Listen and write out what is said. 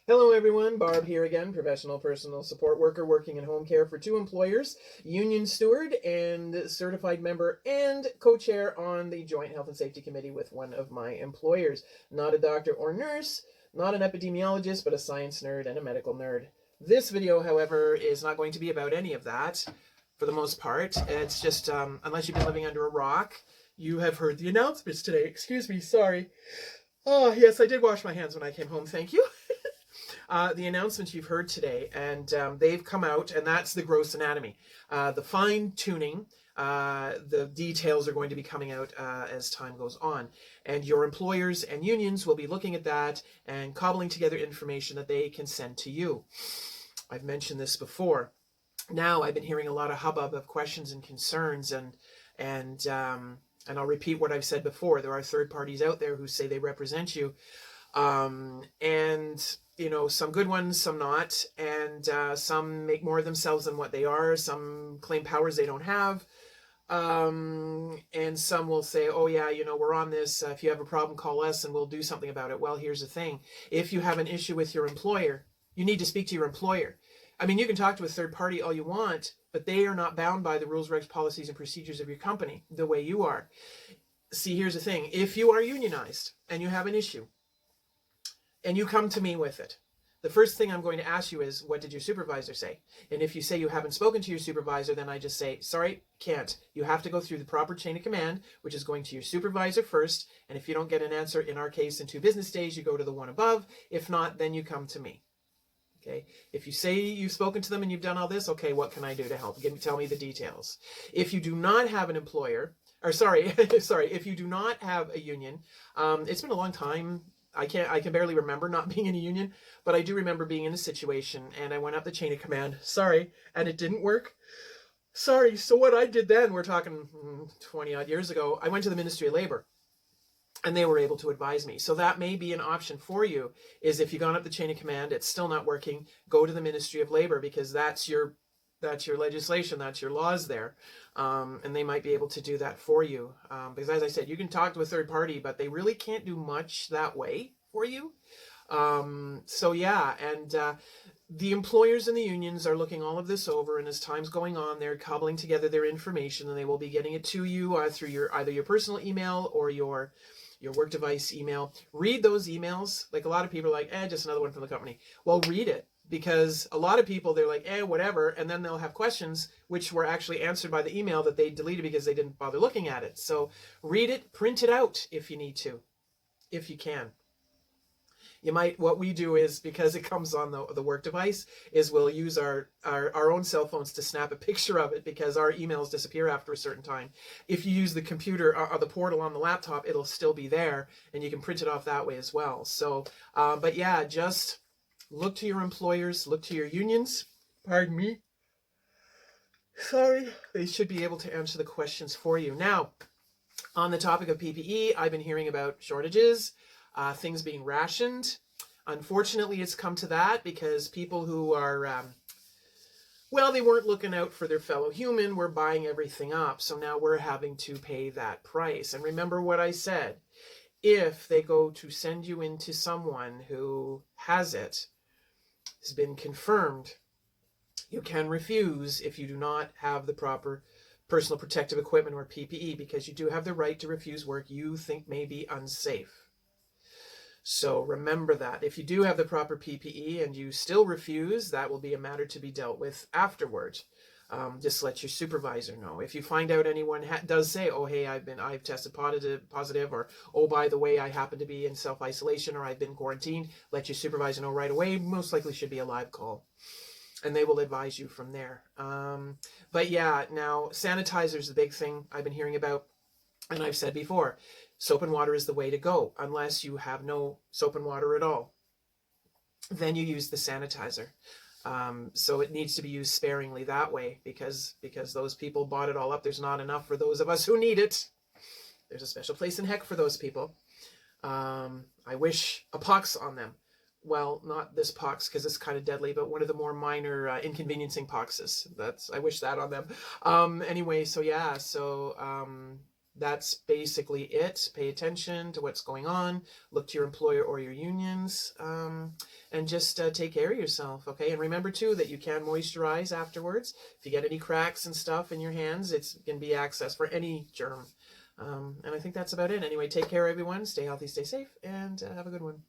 Hello everyone, Barb here again, professional personal support worker working in home care for two employers, union steward and certified member and co-chair on the Joint Health and Safety Committee with one of my employers. Not a doctor or nurse, not an epidemiologist, but a science nerd and a medical nerd. This video, however, is not going to be about any of that for the most part. It's just, unless you've been living under a rock, you have heard the announcements today. Excuse me, sorry. Oh, yes, I did wash my hands when I came home, thank you. The announcements you've heard today, and they've come out, and that's the gross anatomy. The fine-tuning, the details are going to be coming out as time goes on, and your employers and unions will be looking at that and cobbling together information that they can send to you. I've mentioned this before. Now I've been hearing a lot of hubbub of questions and concerns, and I'll repeat what I've said before. There are third parties out there who say they represent you, and you know, some good ones, some not, and some make more of themselves than what they are. Some claim powers they don't have, and some will say, oh yeah, you know, we're on this. If you have a problem, call us and we'll do something about it. Well, here's the thing. If you have an issue with your employer, you need to speak to your employer. I mean, you can talk to a third party all you want, but they are not bound by the rules, regs, policies, and procedures of your company the way you are. See, here's the thing. If you are unionized and you have an issue, and you come to me with it, the first thing I'm going to ask you is, what did your supervisor say? And if you say you haven't spoken to your supervisor, then I just say, sorry, can't. You have to go through the proper chain of command, which is going to your supervisor first. And if you don't get an answer, in our case, in 2 business days, you go to the one above. If not, then you come to me. Okay. If you say you've spoken to them and you've done all this, okay, what can I do to help? Tell me the details. If you do not have an employer, or sorry, if you do not have a union, it's been a long time. I can barely remember not being in a union, but I do remember being in a situation, and I went up the chain of command, sorry, and it didn't work. Sorry. So what I did then, we're talking 20 odd years ago, I went to the Ministry of Labor, and they were able to advise me. So that may be an option for you, is if you've gone up the chain of command, it's still not working, go to the Ministry of Labor, because that's your legislation, that's your laws there, and they might be able to do that for you. Because as I said, you can talk to a third party, but they really can't do much that way for you. So yeah, and the employers and the unions are looking all of this over, and as time's going on, they're cobbling together their information, and they will be getting it to you through either your personal email or your work device email. Read those emails. Like, a lot of people are like, just another one from the company. Well, read it. Because a lot of people, they're like, whatever, and then they'll have questions which were actually answered by the email that they deleted because they didn't bother looking at it. So read it, print it out if you need to, if you can. You might, what we do is, because it comes on the work device, is we'll use our own cell phones to snap a picture of it, because our emails disappear after a certain time. If you use the computer or the portal on the laptop, it'll still be there, and you can print it off that way as well. So, but yeah, just look to your employers, look to your unions. Pardon me. Sorry. They should be able to answer the questions for you. Now, on the topic of PPE, I've been hearing about shortages, things being rationed. Unfortunately, it's come to that because people who are, well, they weren't looking out for their fellow human, were buying everything up. So now we're having to pay that price. And remember what I said. If they go to send you into someone who has it, has been confirmed, you can refuse if you do not have the proper personal protective equipment or PPE, because you do have the right to refuse work you think may be unsafe. So remember that. If you do have the proper PPE and you still refuse, that will be a matter to be dealt with afterwards. Just let your supervisor know. If you find out anyone does say, oh, hey, I've tested positive, or, oh, by the way, I happen to be in self-isolation, or I've been quarantined, let your supervisor know right away. Most likely should be a live call, and they will advise you from there. But yeah, now sanitizer is the big thing I've been hearing about, and I've said before, soap and water is the way to go, unless you have no soap and water at all. Then you use the sanitizer. So it needs to be used sparingly that way, because those people bought it all up. There's not enough for those of us who need it. There's a special place in heck for those people. I wish a pox on them. Well, not this pox, because it's kind of deadly, but one of the more minor inconveniencing poxes. I wish that on them. Anyway, so yeah, so that's basically it. Pay attention to what's going on. Look to your employer or your unions, and just take care of yourself, okay? And remember, too, that you can moisturize afterwards. If you get any cracks and stuff in your hands, it can be access for any germ. And I think that's about it. Anyway, take care, everyone. Stay healthy, stay safe, and have a good one.